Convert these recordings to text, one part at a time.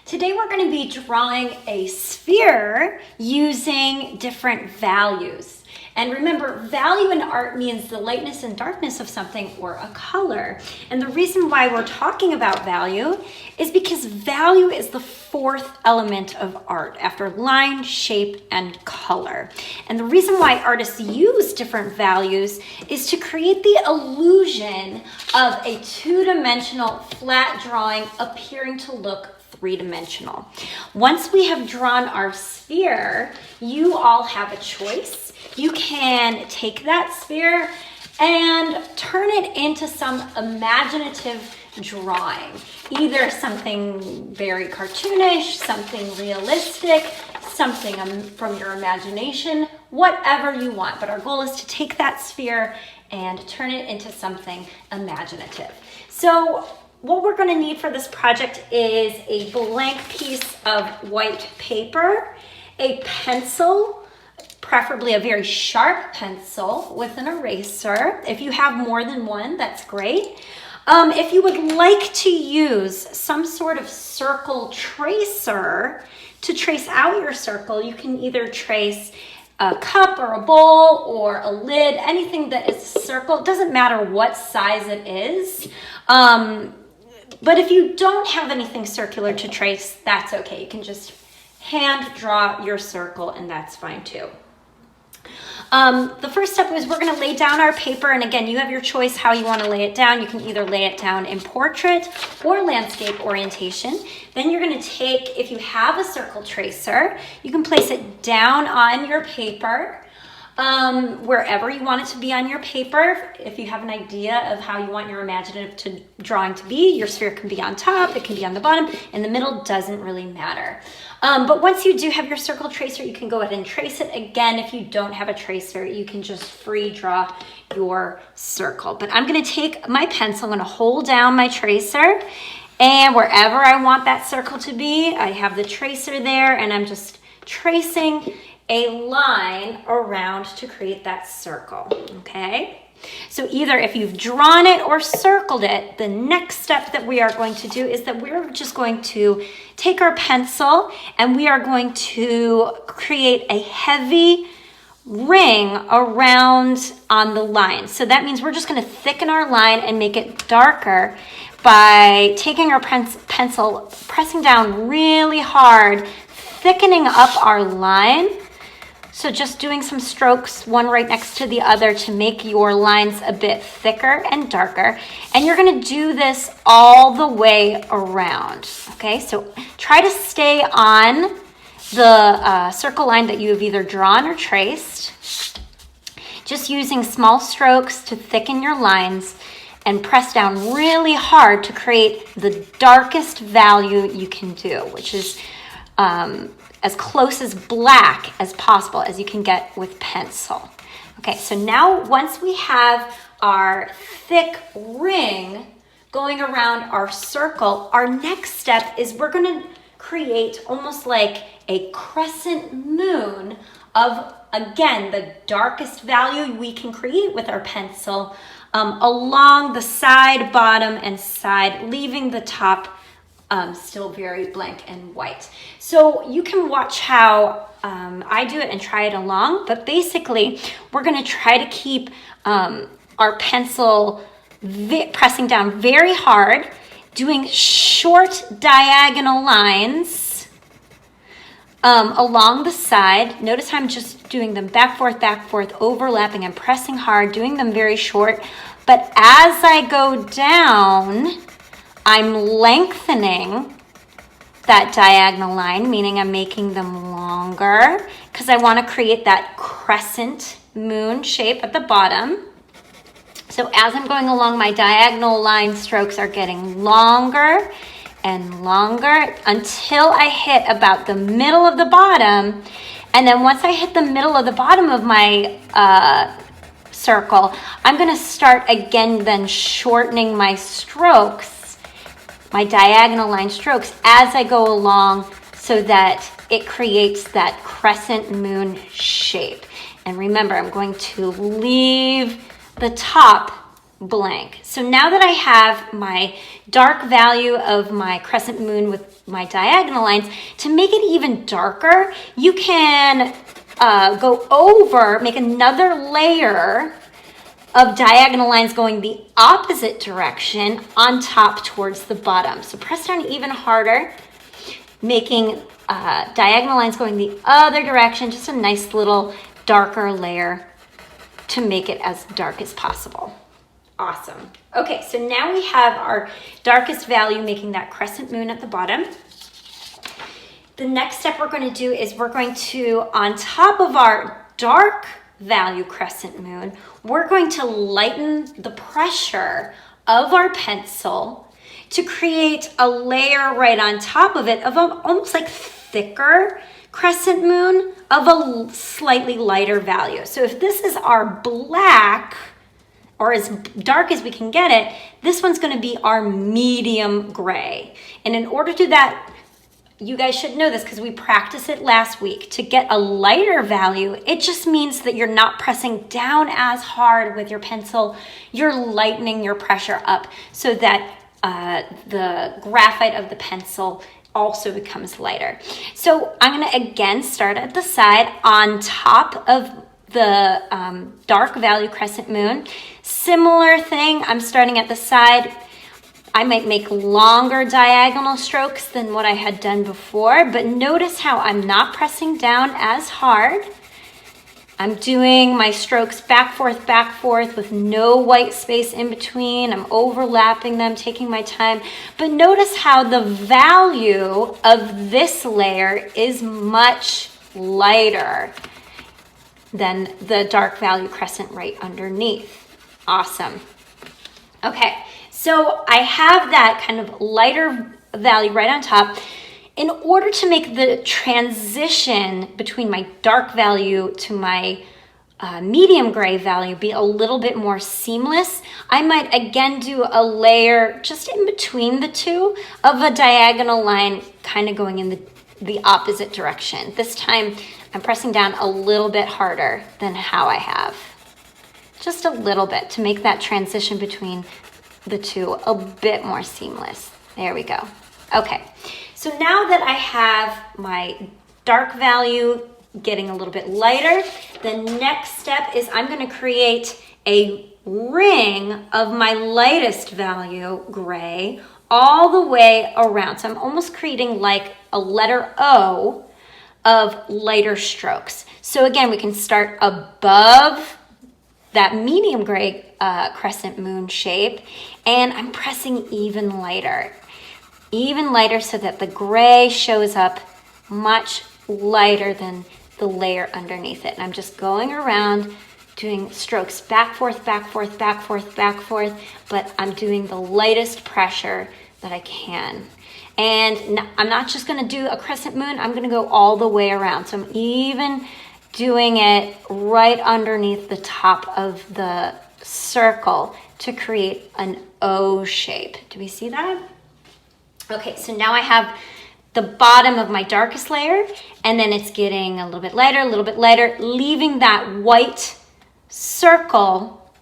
Today we're going to be drawing a sphere using different values. And remember, value in art means the lightness and darkness of something or a color. And the reason why we're talking about value is because value is the fourth element of art after line, shape, and color. And the reason why artists use different values is to create the illusion of a two-dimensional flat drawing appearing to look three-dimensional. Once we have drawn our sphere, you all have a choice. You can take that sphere and turn it into some imaginative drawing. Either something very cartoonish, something realistic, something from your imagination, whatever you want. But our goal is to take that sphere and turn it into something imaginative. So what we're going to need for this project is a blank piece of white paper, a pencil, preferably a very sharp pencil with an eraser. If you have more than one, that's great. If you would like to use some sort of circle tracer to trace out your circle, you can either trace a cup or a bowl or a lid, anything that is a circle. It doesn't matter what size it is. But if you don't have anything circular to trace, that's okay. You can just hand draw your circle and that's fine too. The first step is we're going to lay down our paper, and again, you have your choice how you want to lay it down. You can either lay it down in portrait or landscape orientation. Then you're going to take, if you have a circle tracer, you can place it down on your paper, wherever you want it to be on your paper. If you have an idea of how you want your imaginative drawing to be, your sphere can be on top, it can be on the bottom, in the middle doesn't really matter. But once you do have your circle tracer, you can go ahead and trace it. Again, if you don't have a tracer, you can just free draw your circle. But I'm going to take my pencil, I'm going to hold down my tracer, and wherever I want that circle to be, I have the tracer there, and I'm just tracing a line around to create that circle, okay? So either if you've drawn it or circled it, the next step that we are going to do is that we're just going to take our pencil and we are going to create a heavy ring around on the line. So that means we're just going to thicken our line and make it darker by taking our pencil, pressing down really hard, thickening up our line. So just doing some strokes, one right next to the other, to make your lines a bit thicker and darker. And you're going to do this all the way around. Okay, so try to stay on the circle line that you have either drawn or traced. Just using small strokes to thicken your lines and press down really hard to create the darkest value you can do, which is as close as black as possible as you can get with pencil. Okay, so now once we have our thick ring going around our circle, our next step is we're going to create almost like a crescent moon of, again, the darkest value we can create with our pencil along the side, bottom, and side, leaving the top still very blank and white. So you can watch how I do it and try it along, but basically we're going to try to keep our pencil pressing down very hard, doing short diagonal lines along the side. Notice how I'm just doing them back, forth, overlapping and pressing hard, doing them very short. But as I go down, I'm lengthening that diagonal line, meaning I'm making them longer because I want to create that crescent moon shape at the bottom. So as I'm going along, my diagonal line strokes are getting longer and longer until I hit about the middle of the bottom. And then once I hit the middle of the bottom of my circle, I'm going to start again then shortening my strokes, my diagonal line strokes, as I go along so that it creates that crescent moon shape. And remember, I'm going to leave the top blank. So now that I have my dark value of my crescent moon with my diagonal lines, to make it even darker, you can go over, make another layer of diagonal lines going the opposite direction on top towards the bottom. So press down even harder, making diagonal lines going the other direction, just a nice little darker layer to make it as dark as possible. Awesome. Okay, so now we have our darkest value making that crescent moon at the bottom. The next step we're going to do is we're going to, on top of our dark value crescent moon, we're going to lighten the pressure of our pencil to create a layer right on top of it of almost like thicker crescent moon of a slightly lighter value. So if this is our black, or as dark as we can get it, this one's going to be our medium gray. And in order to do that, you guys should know this because we practiced it last week. To get a lighter value, it just means that you're not pressing down as hard with your pencil. You're lightening your pressure up so that the graphite of the pencil also becomes lighter. So I'm going to again start at the side on top of the dark value crescent moon. Similar thing, I'm starting at the side. I might make longer diagonal strokes than what I had done before, but notice how I'm not pressing down as hard. I'm doing my strokes back, forth with no white space in between. I'm overlapping them, taking my time. But notice how the value of this layer is much lighter than the dark value crescent right underneath. Awesome. Okay, so I have that kind of lighter value right on top. In order to make the transition between my dark value to my medium gray value be a little bit more seamless, I might again do a layer just in between the two of a diagonal line kind of going in the opposite direction. This time I'm pressing down a little bit harder than how I have. Just a little bit to make that transition between the two a bit more seamless. There we go. Okay, so now that I have my dark value getting a little bit lighter, the next step is I'm going to create a ring of my lightest value gray all the way around. So I'm almost creating like a letter O of lighter strokes. So again, we can start above that medium gray crescent moon shape, and I'm pressing even lighter so that the gray shows up much lighter than the layer underneath it. And I'm just going around doing strokes back, forth, but I'm doing the lightest pressure that I can. And I'm not just gonna do a crescent moon, I'm gonna go all the way around. So I'm even doing it right underneath the top of the circle to create an O shape. Do we see that? Okay, so now I have the bottom of my darkest layer, and then it's getting a little bit lighter, leaving that white circle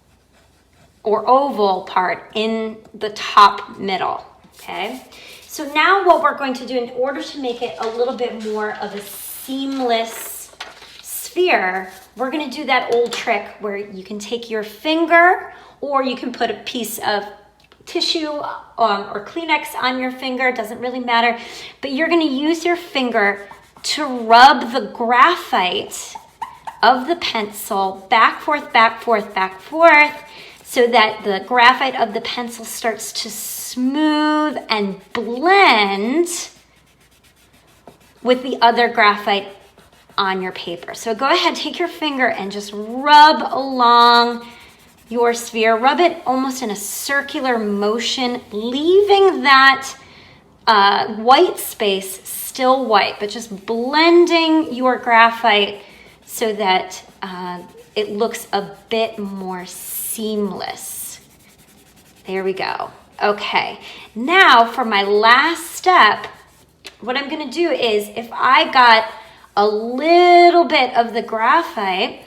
or oval part in the top middle, okay? So now what we're going to do in order to make it a little bit more of a seamless sphere, we're gonna do that old trick where you can take your finger or you can put a piece of tissue or Kleenex on your finger, doesn't really matter, but you're gonna use your finger to rub the graphite of the pencil back, forth, so that the graphite of the pencil starts to smooth and blend with the other graphite on your paper. So go ahead, take your finger and just rub along your sphere. Rub it almost in a circular motion, leaving that white space still white, but just blending your graphite so that it looks a bit more seamless. There we go. Okay, now for my last step, what I'm gonna do is if I got a little bit of the graphite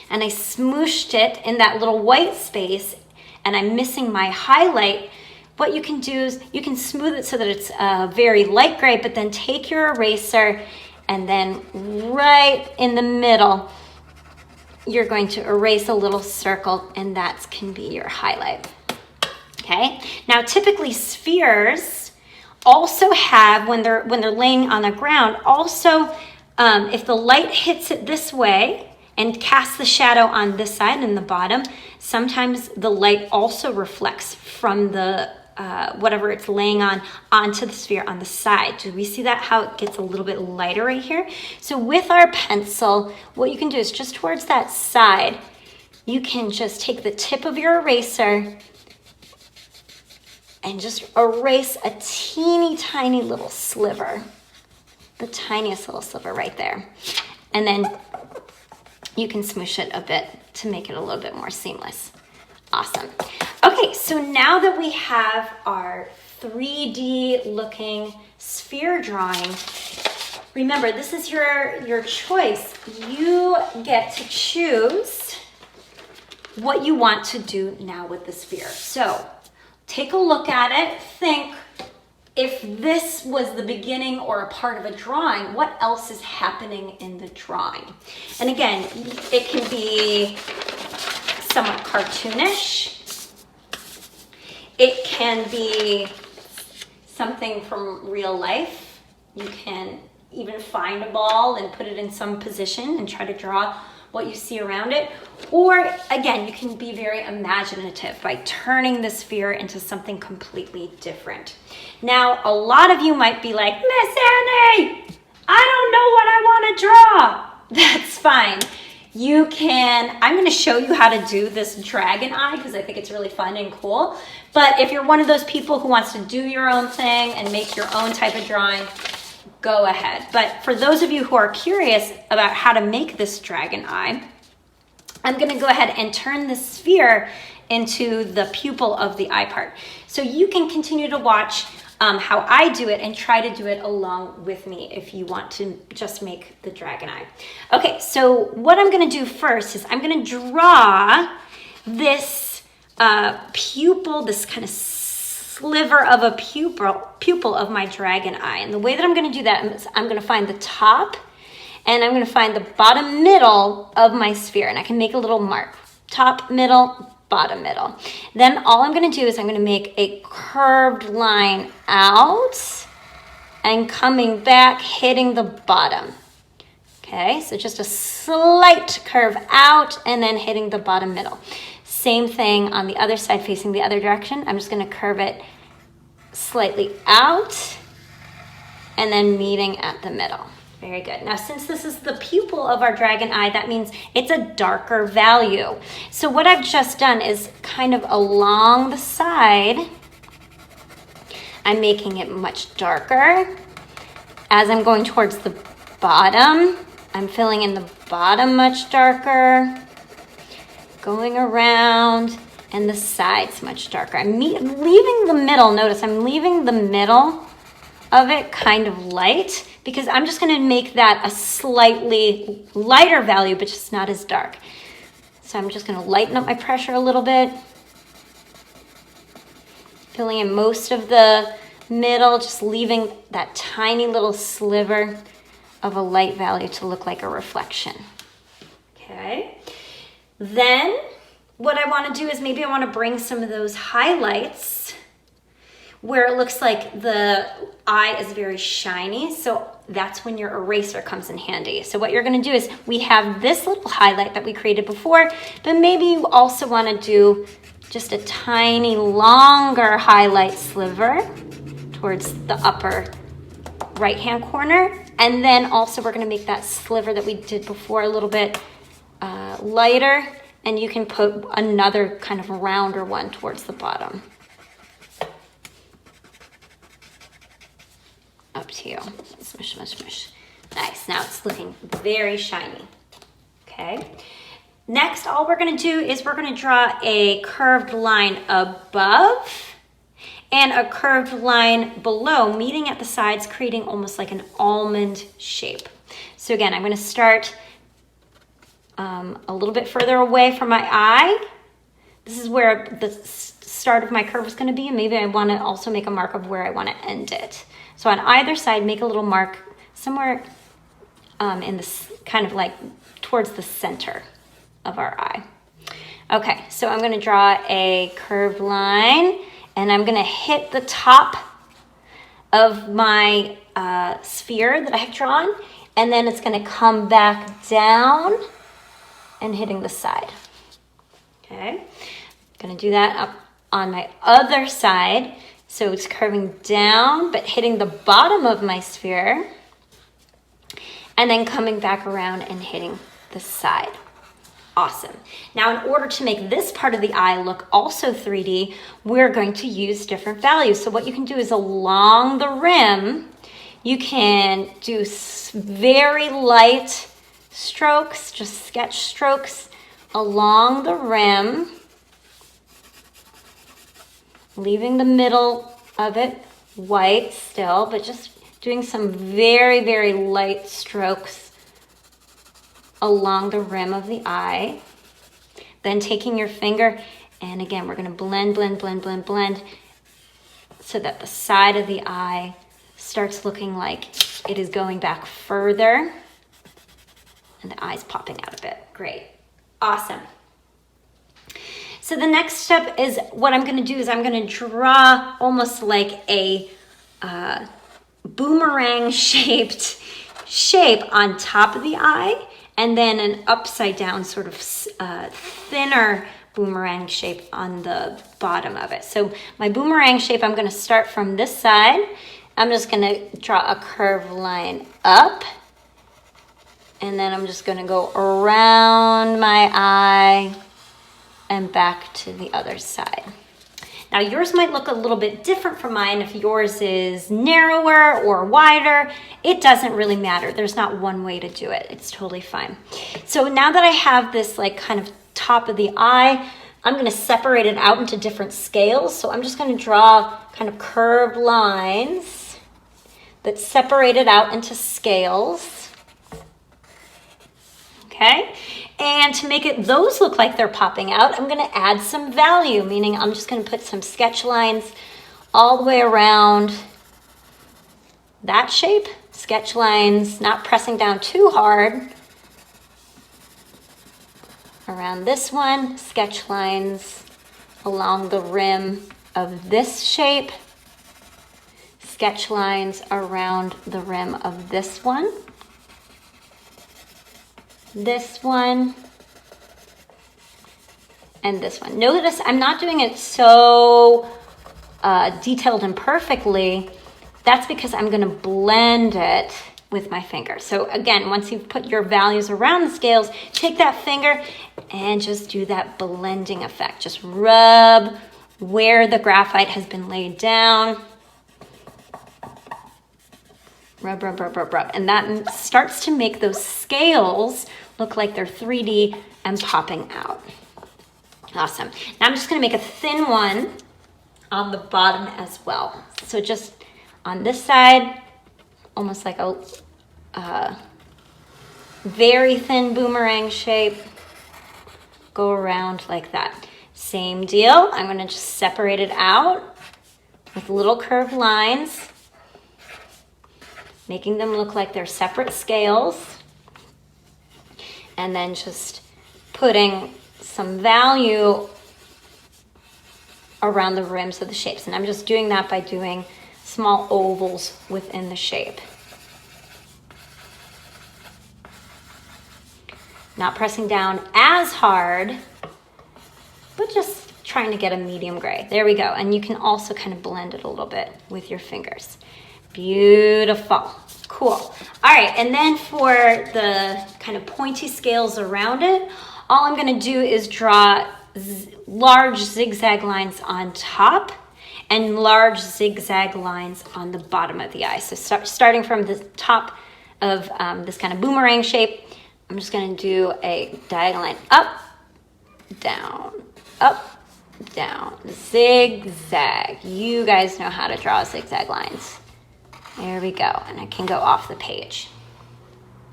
and I smooshed it in that little white space, and I'm missing my highlight, what you can do is you can smooth it so that it's very light gray, but then take your eraser and then right in the middle, you're going to erase a little circle, and that can be your highlight. Okay, now typically spheres also have, when they're laying on the ground, also if the light hits it this way and casts the shadow on this side and the bottom, sometimes the light also reflects from the whatever it's laying on onto the sphere on the side. Do we see that, how it gets a little bit lighter right here? So with our pencil, what you can do is just towards that side, you can just take the tip of your eraser and just erase a teeny tiny little sliver, the tiniest little sliver right there. And then you can smoosh it a bit to make it a little bit more seamless. Awesome. Okay, so now that we have our 3D looking sphere drawing, remember, this is your choice. You get to choose what you want to do now with the sphere. So take a look at it, think, if this was the beginning or a part of a drawing, what else is happening in the drawing? And again, it can be somewhat cartoonish. It can be something from real life. You can even find a ball and put it in some position and try to draw what you see around it. Or again, you can be very imaginative by turning the sphere into something completely different. Now, a lot of you might be like, Miss Annie, I don't know what I want to draw. That's fine. You can, I'm going to show you how to do this dragon eye because I think it's really fun and cool. But if you're one of those people who wants to do your own thing and make your own type of drawing, go ahead. But for those of you who are curious about how to make this dragon eye, I'm going to go ahead and turn the sphere into the pupil of the eye part. So you can continue to watch how I do it and try to do it along with me if you want to just make the dragon eye. Okay, so what I'm going to do first is I'm going to draw this pupil, this kind of sliver of a pupil of my dragon eye. And the way that I'm going to do that is I'm going to find the top and I'm going to find the bottom middle of my sphere, and I can make a little mark. Top, middle, bottom, middle. Then all I'm going to do is I'm going to make a curved line out and coming back, hitting the bottom. Okay, so just a slight curve out and then hitting the bottom middle. Same thing on the other side facing the other direction. I'm just going to curve it slightly out and then meeting at the middle. Very good. Now, since this is the pupil of our dragon eye, that means it's a darker value. So what I've just done is kind of along the side, I'm making it much darker. As I'm going towards the bottom, I'm filling in the bottom much darker, going around, and the sides much darker. I'm leaving the middle, notice I'm leaving the middle of it kind of light because I'm just going to make that a slightly lighter value, but just not as dark. So I'm just going to lighten up my pressure a little bit, filling in most of the middle, just leaving that tiny little sliver of a light value to look like a reflection. Okay. Then what I want to do is maybe I want to bring some of those highlights where it looks like the eye is very shiny. So that's when your eraser comes in handy. So what you're going to do is we have this little highlight that we created before, but maybe you also want to do just a tiny longer highlight sliver towards the upper right-hand corner. And then also we're going to make that sliver that we did before a little bit lighter, and you can put another kind of rounder one towards the bottom. Up to you. Smush, smush, smush. Nice. Now it's looking very shiny. Okay. Next, all we're going to do is we're going to draw a curved line above and a curved line below, meeting at the sides, creating almost like an almond shape. So again, I'm going to start a little bit further away from my eye, this is where the start of my curve is going to be, and maybe I want to also make a mark of where I want to end it. So on either side, make a little mark somewhere in this kind of like towards the center of our eye. Okay, so I'm going to draw a curved line, and I'm going to hit the top of my sphere that I have drawn, and then it's going to come back down and hitting the side. Okay, I'm going to do that up on my other side. So it's curving down, but hitting the bottom of my sphere, and then coming back around and hitting the side. Awesome. Now, in order to make this part of the eye look also 3D, we're going to use different values. So what you can do is along the rim, you can do very light strokes, just sketch strokes along the rim, leaving the middle of it white still, but just doing some very, very light strokes along the rim of the eye. Then taking your finger, and again, we're going to blend, blend, blend, blend, blend, so that the side of the eye starts looking like it is going back further, and the eye's popping out a bit. Great. Awesome. So the next step is what I'm going to do is I'm going to draw almost like a boomerang shaped shape on top of the eye, and then an upside down sort of thinner boomerang shape on the bottom of it. So my boomerang shape, I'm going to start from this side. I'm just going to draw a curved line up, and then I'm just going to go around my eye and back to the other side. Now yours might look a little bit different from mine. If yours is narrower or wider, it doesn't really matter. There's not one way to do it. It's totally fine. So now that I have this like kind of top of the eye, I'm going to separate it out into different scales. So I'm just going to draw kind of curved lines that separate it out into scales. Okay. And to make it those look like they're popping out, I'm going to add some value, meaning I'm just going to put some sketch lines all the way around that shape. Sketch lines, not pressing down too hard. Around this one, sketch lines along the rim of this shape. Sketch lines around the rim of this one. This one, and this one. Notice I'm not doing it so detailed and perfectly. That's because I'm going to blend it with my finger. So again, once you've put your values around the scales, take that finger and just do that blending effect. Just rub where the graphite has been laid down. Rub, rub, rub, rub, rub. And that starts to make those scales look like they're 3D and popping out. Awesome. Now I'm just going to make a thin one on the bottom as well. So just on this side, almost like a very thin boomerang shape. Go around like that. Same deal. I'm going to just separate it out with little curved lines, making them look like they're separate scales, and then just putting some value around the rims of the shapes. And I'm just doing that by doing small ovals within the shape. Not pressing down as hard, but just trying to get a medium gray. There we go. And you can also kind of blend it a little bit with your fingers. Beautiful. Cool. All right, and then for the kind of pointy scales around it, all I'm going to do is draw large zigzag lines on top and large zigzag lines on the bottom of the eye. So starting from the top of this kind of boomerang shape, I'm just going to do a diagonal line up, down, zigzag. You guys know how to draw zigzag lines. There we go, and I can go off the page.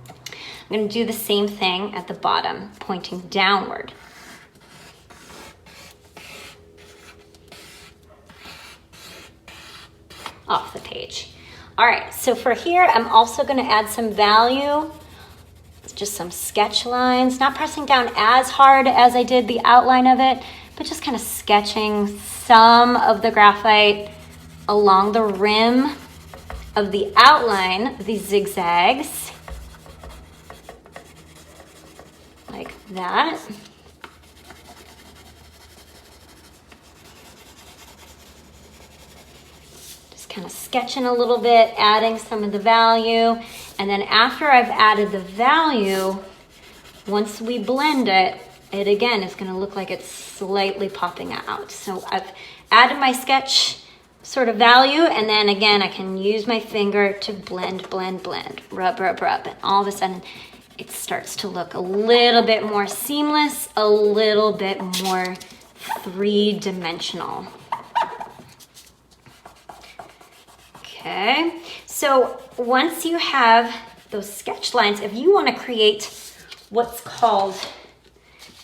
I'm going to do the same thing at the bottom, pointing downward. off the page. All right, so for here, I'm also gonna add some value, just some sketch lines, not pressing down as hard as I did the outline of it, but just kind of sketching some of the graphite along the rim of the outline, these zigzags, like that. Just kind of sketching a little bit, adding some of the value. And then after I've added the value, once we blend it, it again is going to look like it's slightly popping out. So I've added my sketch sort of value, and then again I can use my finger to blend, blend, blend, rub, rub, rub, and all of a sudden it starts to look a little bit more seamless, a little bit more three-dimensional. Okay, so once you have those sketch lines, if you want to create what's called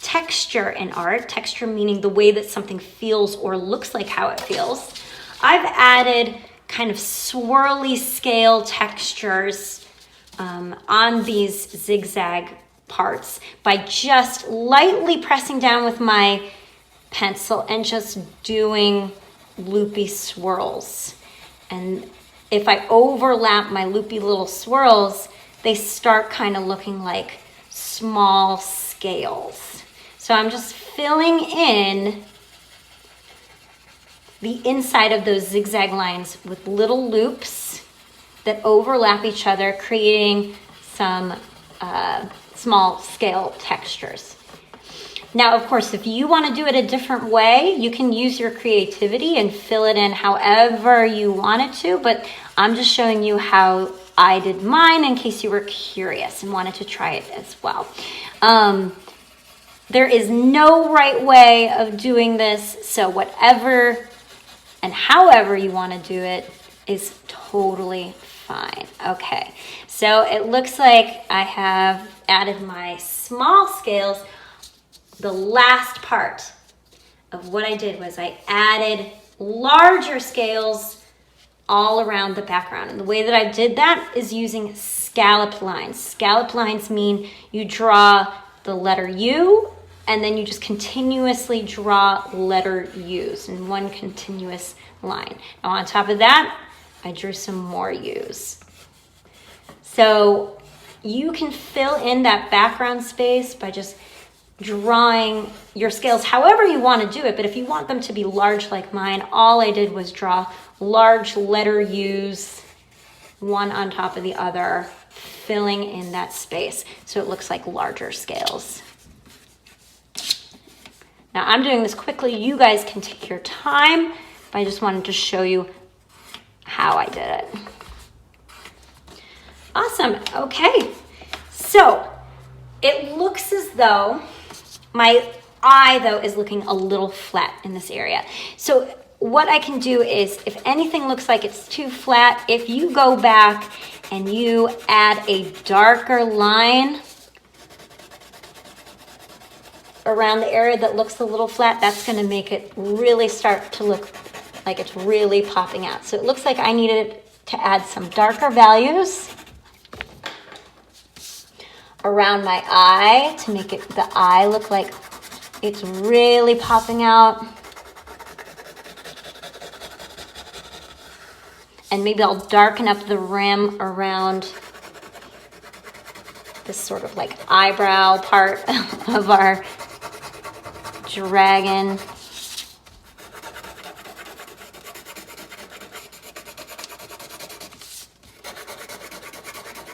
texture in art, texture meaning the way that something feels or looks like how it feels, I've added kind of swirly scale textures on these zigzag parts by just lightly pressing down with my pencil and just doing loopy swirls. And if I overlap my loopy little swirls, they start kind of looking like small scales. So I'm just filling in the inside of those zigzag lines with little loops that overlap each other, creating some small scale textures. Now, of course, if you want to do it a different way, you can use your creativity and fill it in however you want it to, but I'm just showing you how I did mine in case you were curious and wanted to try it as well. There is no right way of doing this, so whatever and however you want to do it is totally fine. Okay, so it looks like I have added my small scales. The last part of what I did was I added larger scales all around the background. And the way that I did that is using scalloped lines. Scalloped lines mean you draw the letter U and then you just continuously draw letter U's in one continuous line. Now on top of that, I drew some more U's. So you can fill in that background space by just drawing your scales however you want to do it, but if you want them to be large like mine, all I did was draw large letter U's, one on top of the other, filling in that space so it looks like larger scales. Now I'm doing this quickly. You guys can take your time, but I just wanted to show you how I did it. Awesome. Okay, so it looks as though my eye, though, is looking a little flat in this area. So what I can do is, if anything looks like it's too flat, if you go back and you add a darker line around the area that looks a little flat, that's going to make it really start to look like it's really popping out. So it looks like I needed to add some darker values around my eye to make it the eye look like it's really popping out. And maybe I'll darken up the rim around this sort of like eyebrow part of our dragon.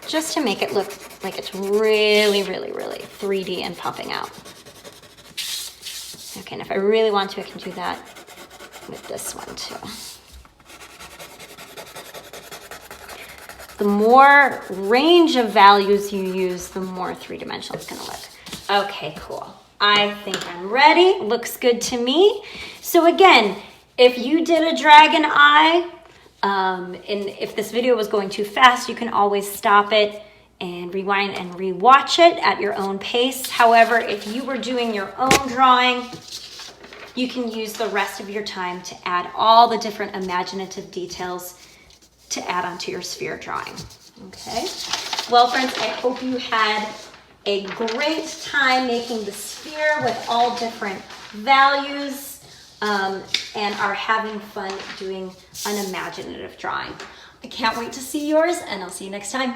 Just to make it look like it's really, really, really 3D and popping out. Okay, and if I really want to, I can do that with this one too. The more range of values you use, the more three-dimensional it's gonna look. Okay, cool. I think I'm ready. Looks good to me. So again, if you did a dragon eye, and if this video was going too fast, you can always stop it and rewind and rewatch it at your own pace. However, if you were doing your own drawing, you can use the rest of your time to add all the different imaginative details to add onto your sphere drawing. Okay, well friends, I hope you had a great time making the sphere with all different values and are having fun doing an imaginative drawing. I can't wait to see yours, and I'll see you next time.